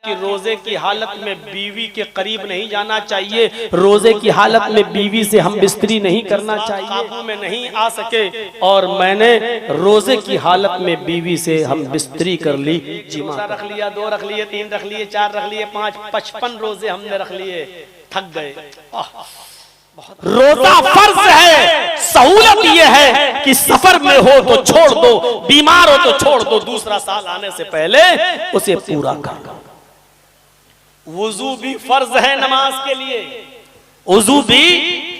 कि रोजे की हालत में बीवी के करीब नहीं जाना चाहिए, रोजे की हालत में बीवी से हम बिस्तरी नहीं करना चाहिए, काबू में नहीं आ सके और मैंने रोजे की हालत में बीवी से हम बिस्तरी कर ली, जिमा रख लिया, 2 रख लिए, 3 रख लिए, 4 रख लिए, 5, 55 रोजे हमने रख लिए, थक गए। रोजा फर्ज है। सहूलत यह है कि सफर में हो तो छोड़ दो, बीमार हो तो छोड़ दो, दूसरा साल आने से पहले उसे पूरा कर दो। वुजू भी फर्ज है नमाज के लिए, वुजू भी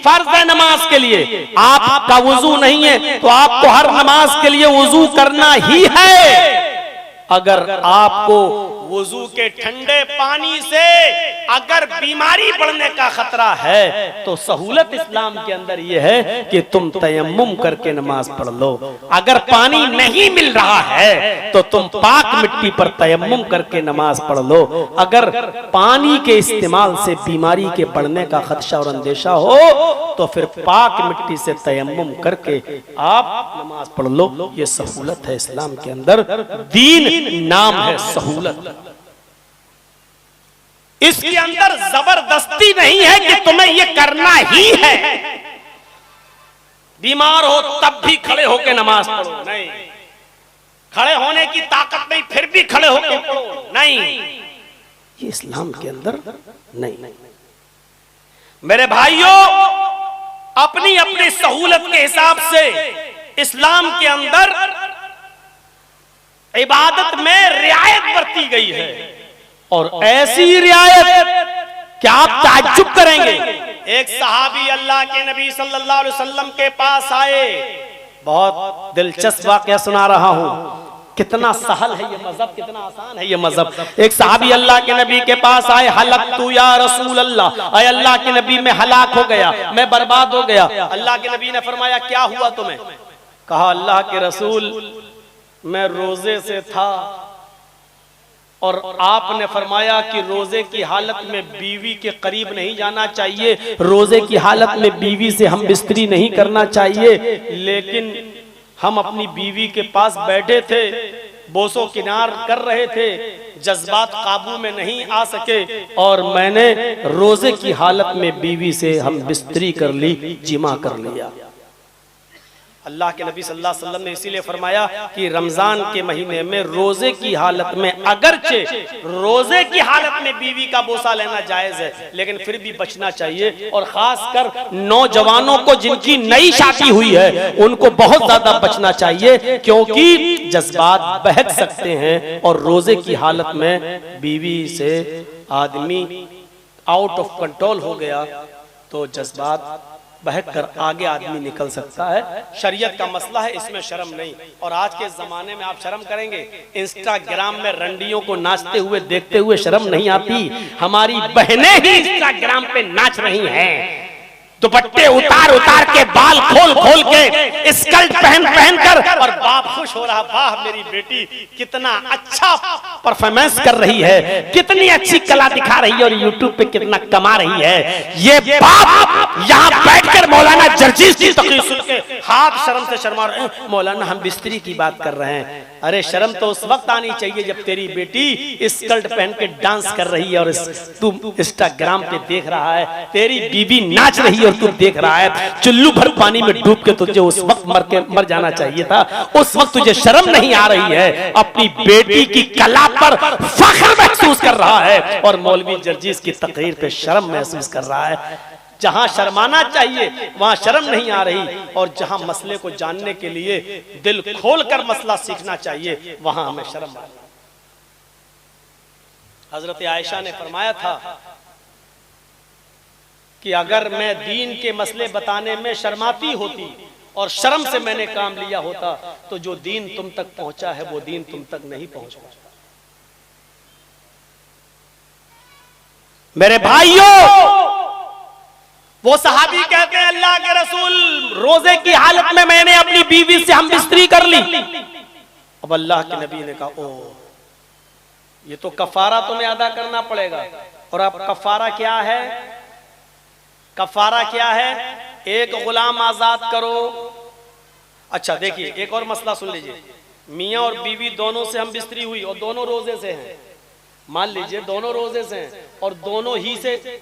फर्ज है नमाज के लिए। आपका वुजू नहीं है तो आपको हर नमाज के लिए वुजू करना ही है। अगर आपको वुजू के ठंडे पानी से अगर बीमारी बढ़ने का खतरा है तो सहूलत इस्लाम के अंदर यह है कि तुम तयम्मुम करके नमाज पढ़ लो। अगर पानी नहीं मिल रहा है तो तुम पाक मिट्टी पर तयम्मुम करके नमाज पढ़ लो। अगर पानी के इस्तेमाल से बीमारी के बढ़ने का खदशा और अंदेशा हो तो फिर पाक मिट्टी से तयम्मुम करके आप नमाज पढ़ लो। ये सहूलत है इस्लाम के अंदर, दीन नाम है सहूलत। इसके अंदर जबरदस्ती नहीं है कि तुम्हें ये करना ही है। बीमार हो तब भी खड़े होकर नमाज पढ़ो, नहीं। खड़े होने की ताकत नहीं फिर भी खड़े होकर पढ़ो, नहीं। ये इस्लाम के अंदर नहीं। मेरे भाइयों, अपनी अपनी सहूलत के हिसाब से इस्लाम के अंदर इबादत में रियायत बरती गई है और ऐसी रियायत कि आप ताज्जुब करेंगे। एक सहाबी अल्लाह के नबी सल्लल्लाहु अलैहि वसल्लम के पास आए। बहुत दिलचस्प वाकया सुना रहा हूं। कितना सहल है ये मजहब, कितना आसान है ये मजहब। एक सहाबी अल्लाह के नबी के पास आए। हलक तू या रसूल अल्लाह, अय अल्लाह के नबी मैं हलाक हो गया, मैं बर्बाद हो गया। अल्लाह के नबी ने फरमाया क्या हुआ तुम्हें? कहा अल्लाह के रसूल मैं रोजे से था और आपने फरमाया कि रोजे की हालत में बीवी के करीब नहीं जाना चाहिए, रोजे की हालत में बीवी से हम बिस्तरी नहीं करना चाहिए, लेकिन हम अपनी बीवी के पास बैठे थे, बोसो किनार कर रहे थे, जज्बात काबू में नहीं आ सके और मैंने रोजे की हालत में बीवी से हम बिस्तरी कर ली, जिमा कर लिया। अल्लाह के नबी सल्लल्लाहु अलैहि वसल्लम ने इसीलिए फरमाया कि रमजान के महीने में रोजे की हालत में, अगरचे रोजे की हालत में बीवी का बोसा लेना जायज है, लेकिन फिर भी बचना चाहिए। और खासकर नौजवानों को जिनकी नई शादी हुई है उनको बहुत ज्यादा बचना चाहिए, क्योंकि जज्बात बहक सकते हैं और रोजे की हालत में बीवी से आदमी आउट ऑफ कंट्रोल हो गया तो जज्बात बहक कर आगे आदमी निकल सकता है। शरीयत का मसला है, इसमें शर्म नहीं। और आज के जमाने में आप शर्म करेंगे, इंस्टाग्राम में रंडियों को नाचते हुए देखते हुए शर्म नहीं आती। हमारी बहनें ही इंस्टाग्राम पे नाच रही हैं, दुपट्टे उतार उतार के, बाल खोल खोल के, स्कर्ट पहन पहन कर, और बाप खुश हो रहा, वाह मेरी बेटी कितना अच्छा परफॉर्मेंस कर रही है, कितनी अच्छी कला दिखा रही है और यूट्यूब पे कितना कमा रही है। ये बाप यहाँ बैठकर मौलाना जर्जीस की तकरीर सुन के हाथ शर्म से शर्मा रहे हैं। मौलाना हम बिस्तरी की बात कर रहे हैं। अरे शर्म तो उस वक्त आनी चाहिए जब तेरी बेटी स्कर्ट पहन के डांस कर रही है और तू इंस्टाग्राम पे देख रहा है, तेरी बीबी नाच रही है और तू देख रहा है। चुल्लू भर पानी में डूब के तुझे उस वक्त मर जाना चाहिए था। उस वक्त तुझे शर्म नहीं आ रही है, अपनी बेटी की कला पर फख्र महसूस कर रहा है और मौलवी जर्जीस की तकरीर पे शर्म महसूस कर रहा है। जहां शर्माना चाहिए वहां शर्म नहीं आ रही, और जहां मसले को जानने के लिए दिल खोलकर मसला सीखना चाहिए वहां हमें शर्म आ रही। हजरत आयशा ने फरमाया था कि अगर मैं दीन के मसले बताने में शर्माती होती और शर्म से मैंने काम लिया होता तो जो दीन तुम तक पहुंचा है वो दीन तुम तक नहीं पहुंचा। मेरे भाइयों, वो सहाबी कहते हैं अल्लाह के रसूल रोजे की हालत में मैंने अपनी बीवी से हम बिस्तरी कर ली। अब अल्लाह के नबी ने कहा ओ ये तो कफारा तुम्हें अदा करना पड़ेगा। और अब कफारा क्या है? कफारा क्या है? एक गुलाम आजाद करो। अच्छा देखिए एक और मसला सुन लीजिए, मियाँ और बीवी दोनों से हम बिस्तरी हुई और दोनों रोजे से हैं, मान लीजिए दोनों रोजे से हैं और दोनों ही से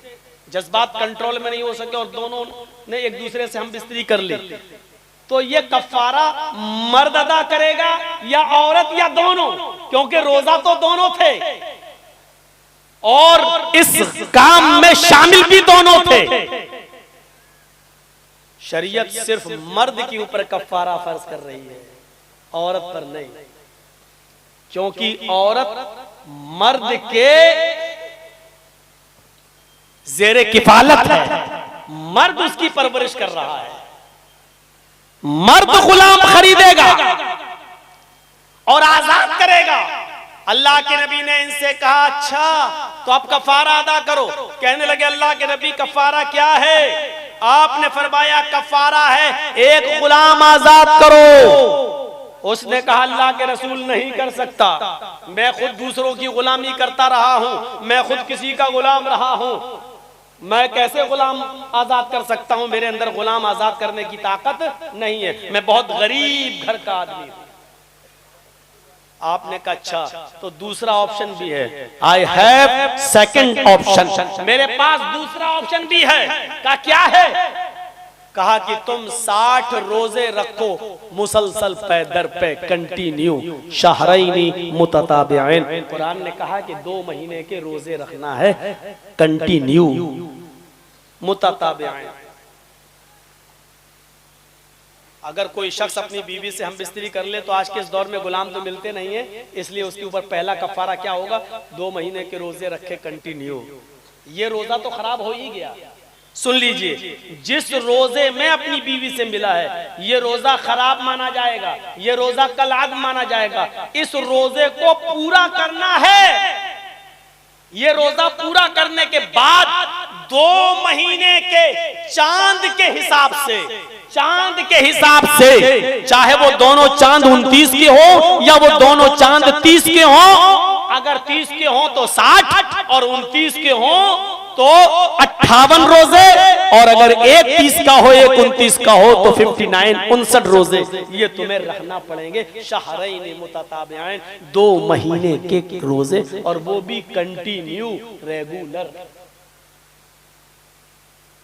जज्बात कंट्रोल में नहीं हो सके और दोनों ने एक दूसरे से हम बिस्तरी कर ली, तो ये कफारा मर्द अदा करेगा या औरत या दोनों? क्योंकि रोजा तो दोनों थे और इस काम में शामिल भी दोनों थे। शरीयत सिर्फ मर्द के ऊपर कफारा फर्ज कर रही है, औरत पर नहीं, क्योंकि औरत मर्द के जेरे किफालत है, मर्द उसकी परवरिश कर रहा है। मर्द गुलाम खरीदेगा और आजाद करेगा। अल्लाह के नबी ने इनसे कहा अच्छा तो आप कफारा अदा करो। कहने लगे अल्लाह के नबी कफारा क्या है? आपने फरमाया कफारा है एक गुलाम आजाद करो। उसने कहा अल्लाह के रसूल नहीं कर सकता, मैं खुद दूसरों की गुलामी करता रहा हूं, मैं खुद किसी का गुलाम रहा हूं, मैं कैसे गुलाम आजाद कर सकता हूं? मेरे अंदर गुलाम आजाद करने की ताकत नहीं है, मैं बहुत गरीब घर का आदमी हूं। आपने कहा अच्छा तो दूसरा ऑप्शन भी है, आई हैव सेकंड ऑप्शन, मेरे पास दूसरा ऑप्शन भी है। कहा क्या है? कहा कि तुम 60 रोजे रखो मुसलसल पे दर पे, कंटिन्यू, शहरैनी मुतताबिऐन। कुरान ने कहा कि 2 महीने के रोजे रखना है, कंटिन्यू, मुतताबिऐन। अगर कोई शख्स अपनी बीवी से हम बिस्तरी कर ले तो आज के इस दौर में गुलाम तो मिलते नहीं है, इसलिए उसके ऊपर पहला कफारा क्या होगा? 2 महीने के रोजे रखे कंटिन्यू। ये रोजा तो खराब हो ही गया। सुन लीजिए, जिस रोजे में अपनी बीवी से मिला है ये रोजा खराब माना जाएगा, ये रोजा कलाद माना जाएगा। इस रोजे को पूरा करना है। ये रोजा पूरा करने के बाद 2 महीने के चांद के हिसाब से, चांद के हिसाब से, चाहे वो दोनों चांद 29 के हो या वो दोनों चांद 30 के हो, अगर 30 के हो तो 60 और 29 के हो तो 58 रोजे, और अगर एक 30 का हो एक 29 का हो तो 59, 59 रोजे ये तुम्हें रखना पड़ेंगे। शहरैन मुतताबिऐन, 2 महीने के रोजे, और वो भी कंटिन्यू, रेगुलर।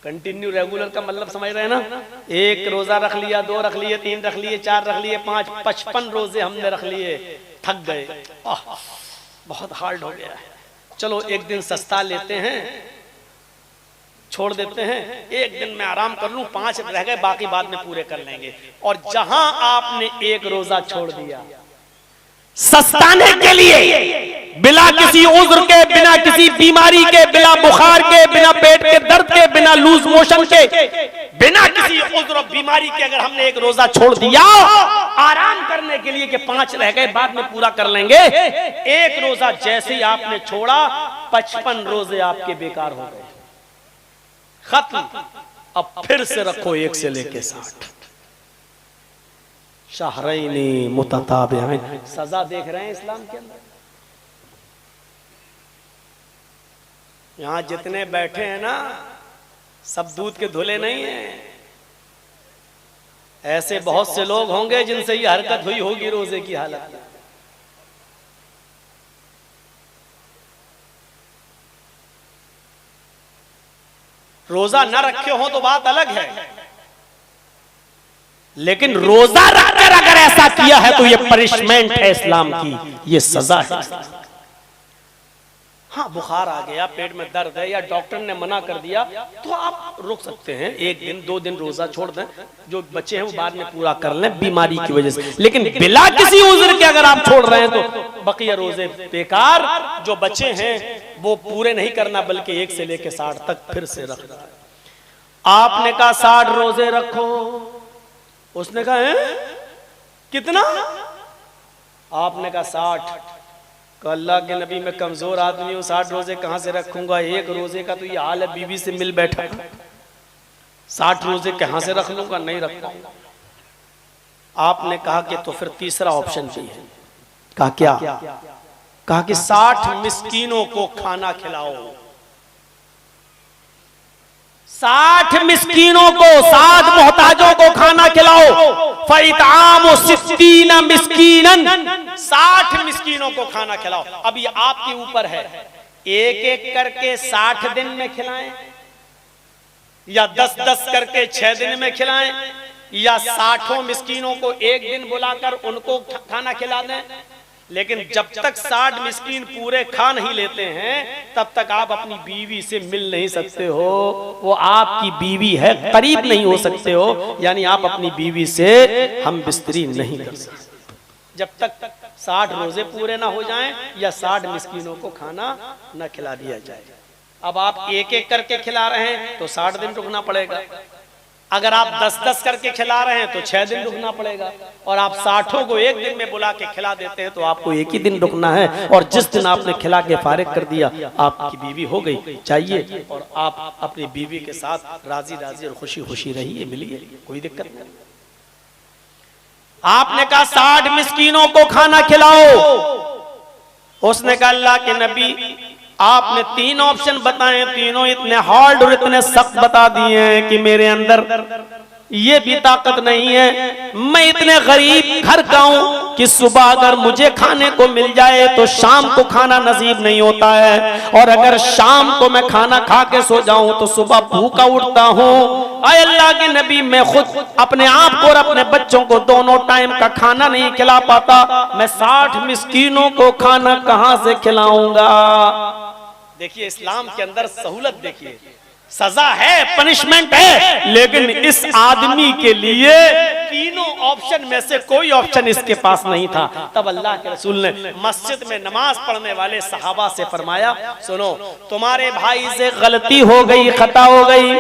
कंटिन्यू रेगुलर का मतलब समझ रहे हैं ना? एक रोजा रख लिया, 2 रख लिए, 3 रख लिए, 4 रख लिए, 5, 55 रोजे हमने रख लिए, थक गए, बहुत हार्ड हो गया है, चलो एक दिन सस्ता लेते हैं, छोड़ देते हैं, एक दिन में आराम कर लूं, 5 रह गए, बाकी बाद में पूरे कर लेंगे। और जहां आपने एक रोजा छोड़ दिया सस्ताने के लिए, बिना किसी उज्र के, बिना किसी बीमारी के, बिना बुखार के, बिना पेट के दर्द के, बिना लूज मोशन के, बिना किसी उज्र बीमारी के अगर हमने एक रोजा छोड़ दिया आराम करने के लिए कि 5 रह गए बाद में पूरा कर लेंगे, एक रोजा जैसे ही आपने छोड़ा 55 रोजे आपके बेकार हो गए, खत्म। अब फिर से रखो 1 से लेके 60। शहरैन मुतताबिऐन। सजा देख रहे हैं इस्लाम के अंदर। यहां जितने बैठे हैं ना सब दूध के धुले नहीं हैं। ऐसे बहुत से लोग होंगे जिनसे ये हरकत हुई होगी रोजे की हालत में। रोजा न रखे हो तो बात अलग है, लेकिन रोजा रखकर अगर ऐसा किया है तो ये पनिशमेंट है इस्लाम की, ये सजा है। हाँ, बुखार आ गया, पेट में दर्द है या डॉक्टर ने मना कर दिया तो आप रुक सकते हैं, 1 दिन 2 दिन रोजा छोड़ दें, जो बच्चे हैं वो बाद में पूरा कर लें बीमारी की वजह से। लेकिन बिला किसी उज़्र के अगर आप छोड़ रहे हैं तो बकिया रोजे बेकार, जो बच्चे हैं वो पूरे नहीं करना बल्कि 1 से लेकर 60 तक फिर से रखना। आपने कहा 60 रोजे रखो, उसने कहा है कितना? आपने कहा 60। अल्लाह के नबी में कमजोर आदमी हूं, 60 रोजे कहां से रखूंगा? 1 रोजे का तो ये हाल है, बीवी से मिल बैठा, 60 रोजे कहां से रख लूंगा? नहीं रख पाऊंगा। आपने कहा कि तो फिर तीसरा ऑप्शन भी है। कहा क्या? कहा कि 60 मिस्कीनों को खाना खिलाओ। 60 मिस्कीनों को, 60 मोहताजों को खाना खिलाओ। फइतामु सित्तीना मिस्कीनन, 60 मिस्कीनों को खाना खिलाओ। अब ये आपके ऊपर है, एक एक करके 60 दिन में खिलाएं, या 10-10 करके 6 दिन में खिलाएं, या 60 मिस्कीनों को एक दिन बुलाकर उनको खाना खिला दें। लेकिन जब तक 60 मिस्कीन पूरे खा नहीं लेते हैं तब तक आप अपनी बीवी से मिल नहीं सकते हो। वो आपकी बीवी है, करीब नहीं हो सकते हो, यानी आप अपनी बीवी से हम बिस्तरी नहीं कर सकते जब तक 60 रोजे पूरे ना हो जाएं या 60 मिस्कीनों को खाना न खिला दिया जाए। अब आप एक एक करके खिला रहे हैं तो 60 दिन रुकना पड़ेगा, अगर आप 10-10 करके खिला रहे हैं तो 6 दिन रुकना पड़ेगा, और आप 60 को एक दिन में बुला के खिला देते हैं तो आपको एक ही दिन रुकना है। और जिस दिन आपने खिला के फारिग कर दिया आपकी बीवी हो गई चाहिए, और आप अपनी बीवी के साथ राजी राजी और खुशी खुशी रहिए, मिलिए, कोई दिक्कत नहीं। आपने कहा 60 मिस्कीनों को खाना खिलाओ, उसने कहा अल्लाह के नबी आपने 3 ऑप्शन बताए, तीनों इतने हार्ड और इतने सख्त बता दिए हैं कि मेरे अंदर ये भी ताकत नहीं है। मैं इतने गरीब घर का हूं कि सुबह अगर मुझे खाने को मिल जाए तो शाम को खाना नसीब नहीं होता है, और अगर शाम को मैं खाना खा के सो जाऊं तो सुबह भूखा उठता हूं। आए अल्लाह के नबी, मैं खुद अपने आप को और अपने बच्चों को दोनों टाइम का खाना नहीं खिला पाता, मैं 60 मिस्कीनों को खाना कहां से खिलाऊंगा। देखिए इस्लाम के अंदर सहूलत देखिए, सजा है, पनिशमेंट है, लेकिन इस आदमी के लिए तीनों ऑप्शन में से कोई ऑप्शन इसके पास नहीं था। तब अल्लाह के रसूल ने मस्जिद में नमाज पढ़ने वाले सहाबा से फरमाया, सुनो तुम्हारे भाई से गलती हो गई, खता हो गई,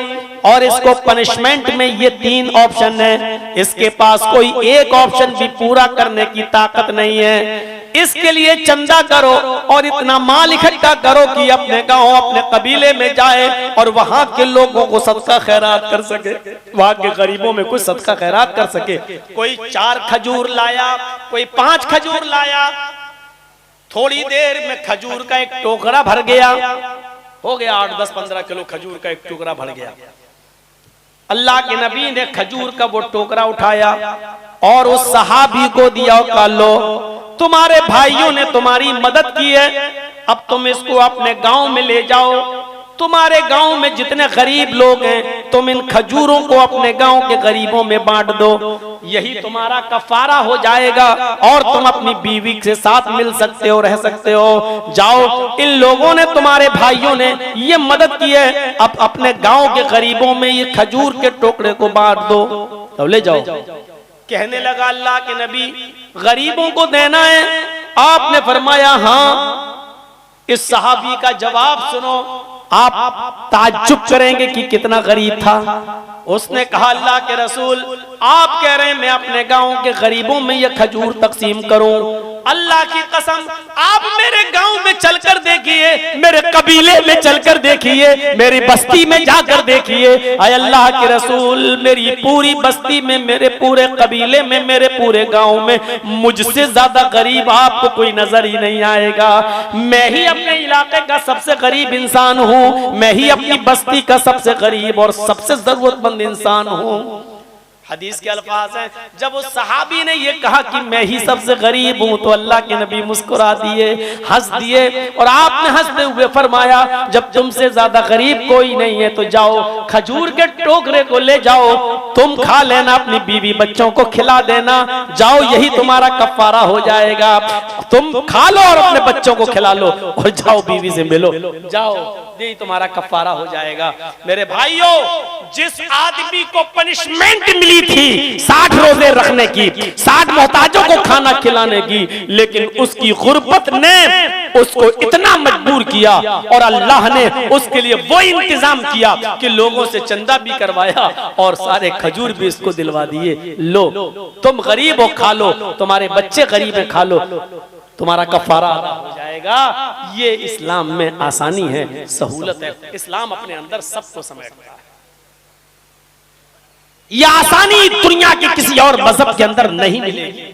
और इसको पनिशमेंट में ये 3 ऑप्शन है, इसके पास कोई एक ऑप्शन भी पूरा करने की ताकत नहीं है। इसके लिए चंदा करो और इतना माल इकट्ठा करो कि अपने गांव अपने कबीले में जाए और वहां के लोगों को सदका खैरात कर सके, वहां के गरीबों में कुछ सदका खैरात कर सके। कोई 4 खजूर लाया, कोई 5 खजूर लाया, थोड़ी देर में खजूर का एक टोकरा भर गया, हो गया 8, 10, 15 किलो खजूर का एक टोकरा भर गया। अल्लाह के नबी ने खजूर का वो टोकरा उठाया और उस सहाबी को दिया, कहा लो तुम्हारे भाइयों ने तुम्हारी मदद की है, अब तुम इसको अपने गांव में ले जाओ, तुम्हारे गांव में जितने गरीब लोग हैं तुम इन खजूरों को अपने गांव के गरीबों में बांट दो, यही तुम्हारा कफारा हो जाएगा और तुम अपनी बीवी के साथ मिल सकते हो, रह सकते हो। जाओ, इन लोगों ने तुम्हारे भाइयों ने ये मदद की है, अब अपने गांव के गरीबों में ये खजूर के टुकड़े को बांट दो, तो ले जाओ। कहने लगा अल्लाह के नबी गरीबों को देना है? आपने फरमाया हाँ। इस सहाबी का जवाब सुनो, आप ताज्जुब करेंगे कि कितना गरीब था। उसने कहा अल्लाह के रसूल आप कह रहे हैं मैं अपने गांव के गरीबों में ये खजूर तकसीम करूं, अल्लाह की कसम आप मेरे गांव में चलकर देखिए, मेरे कबीले में चलकर देखिए, मेरी बस्ती में जाकर देखिए, अय अल्लाह के रसूल मेरी पूरी बस्ती में, मेरे पूरे कबीले में, मेरे पूरे गांव में मुझसे ज्यादा गरीब आपको कोई नजर ही नहीं आएगा। मैं ही अपने इलाके का सबसे गरीब इंसान हूँ, मैं ही अपनी बस्ती का सबसे गरीब और सबसे जरूरतमंद इंसान हूँ। हदीस के अल्फाज हैं, जब उस सहाबी ने ये कहा कि मैं ही सबसे गरीब हूं तो अल्लाह के नबी मुस्कुरा दिए, हंस दिए, और आपने हंसते हुए फरमाया जब तुमसे ज्यादा गरीब कोई नहीं है तो जाओ खजूर के टोकरे को ले जाओ, तुम खा लेना, अपनी बीवी बच्चों को खिला देना, जाओ यही तुम्हारा कफारा हो जाएगा। तुम खा लो और अपने बच्चों को खिला लो और जाओ बीवी से मिलो, जाओ यही तुम्हारा कफारा हो जाएगा। मेरे भाइयों, जिस आदमी को पनिशमेंट मिली थी 60 रोजे रखने की, 60 मोहताजों को खाना खिलाने की, लेकिन उसकी गुर्बत ने उसको इतना मजबूर किया और अल्लाह ने उसके लिए वो इंतजाम किया कि लोगों से चंदा भी करवाया और सारे खजूर भी इसको दिलवा दिए, लो तुम गरीब हो खा लो, तुम्हारे बच्चे गरीब है खा लो, तुम्हारा कफारा हो जाएगा। ये इस्लाम में आसानी है, सहूलत है, इस्लाम अपने अंदर सबको समेटता है। यह आसानी दुनिया के किसी और मजहब के अंदर नहीं मिलेगी।